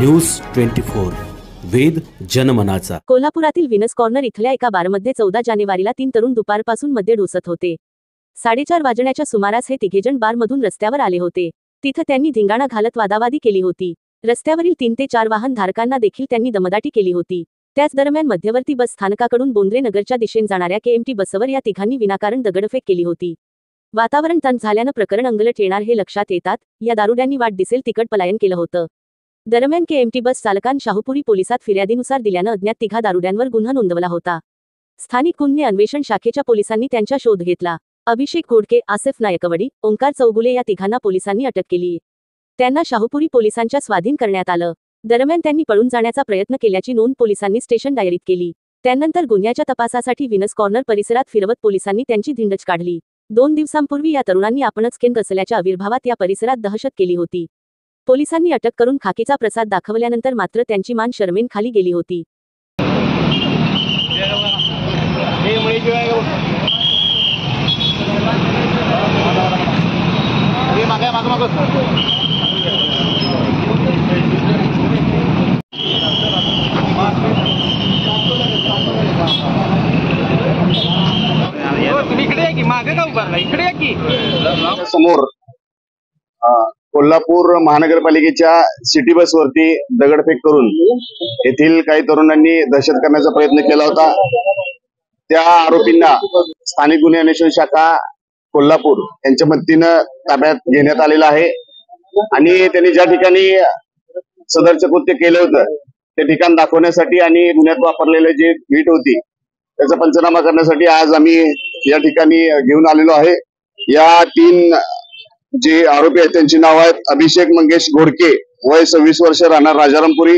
News 24 वेद जनमनाचा। कोल्हापुरातील Venus corner इथल्या एका बारमध्ये 14 जानेवारीला 3 तरुण दुपारपासून मध्ये ढोसत होते। 4:30 वाजण्याच्या सुमारास हे तिघेजण बारमधून रस्त्यावर आले होते। तिथं त्यांनी धिंगाणा घालत वादावादी केली होती। रस्त्यावरील 3 ते 4 वाहन धारकांना देखील त्यांनी दमदाटी केली होती। त्याच दरम्यान मध्यवर्ती बस स्थानकाकडून बोंद्रे नगरच्या दिशेने जाणाऱ्या KMT बसवर या तिघांनी विनाकारण दगडफेक केली होती। वातावरण तण झाल्यानं प्रकरण अंगलट येणार हे लक्षात येतात या दारुड्यांनी वाट दिसेल तिकट पलायन केलं होतं। दरम्यान KMT बस चालकान शाहूपुरी पोलिसात फिर्यादीनुसार दिल्यानं अज्ञात तिघा दारुड्यांवर गुन्हा नोंदवला होता। स्थानिक गुन्हे अन्वेषण शाखेच्या पोलिसांनी त्यांचा शोध घेतला। अभिषेक घोडके, आसिफ नायकवडी, ओंकार चौगुले या तिघांना पोलिसांनी अटक केली। त्यांना शाहूपुरी पोलिसांच्या स्वाधीन करण्यात आलं। दरम्यान त्यांनी पळून जाण्याचा प्रयत्न केल्याची नोंद पोलिसांनी स्टेशन डायरीत केली। त्यानंतर गुन्ह्याच्या तपासासाठी विनस कॉर्नर परिसरात फिरवत पोलिसांनी त्यांची धिंडच काढली। 2 दिवसांपूर्वी या तरुणांनी आपणच केंद्र असल्याच्या आविर्भावात या परिसरात दहशत केली होती। पोलिसांनी अटक करून खाकीचा प्रसाद दाखवल्यानंतर मात्र त्यांची मान शरमेन खाली गेली होती। समोर कोल्हापूर महानगरपालिकेच्या सिटी बसवरती दगडफेक करून येथील काही तरुणांनी दहशत करण्याचा प्रयत्न केला होता। त्या आरोपींना स्थानिक गुन्हे अन्वेषण शाखा कोल्हापूर यांच्या मदतीनं ताब्यात घेण्यात आलेला आहे आणि त्यांनी ज्या ठिकाणी सदरचं कृत्य केलं होतं ते ठिकाण दाखवण्यासाठी आणि गुन्ह्यात वापरलेले जे वीट होती त्याचा पंचनामा करण्यासाठी आज आम्ही या ठिकाणी घेऊन आलेलो आहे। या 3 जे आरोपी आहेत त्यांची नाव आहेत अभिषेक मंगेश घोडके वय 26 वर्ष राहणार राजारामपुरी,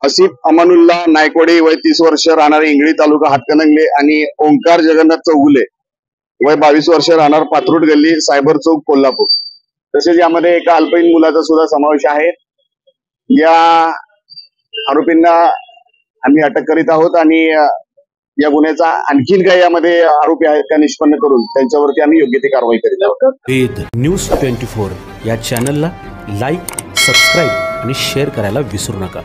आसिफ अमानुल्लाह नायकवडी वय 30 वर्ष राहणार इंगळी तालुका हातकणंगले आणि ओंकार जगन्नाथ चौगुले वय 22 वर्ष राहणार पाथरूड गल्ली सायबर चौक कोल्हापूर। तसेच यामध्ये एका अल्पवयीन मुलाचा सुद्धा समावेश आहे। या आरोपींना आम्ही अटक करीत आहोत आणि या गुन्ह्याचा आणखीन काही यामध्ये आरोपी आहेत का निष्पन्न करून त्यांच्यावरती आम्ही योग्य ती कारवाई करीत आहोत। वेद न्यूज 24 या चॅनलला लाईक, सबस्क्राईब आणि शेअर करायला विसरू नका।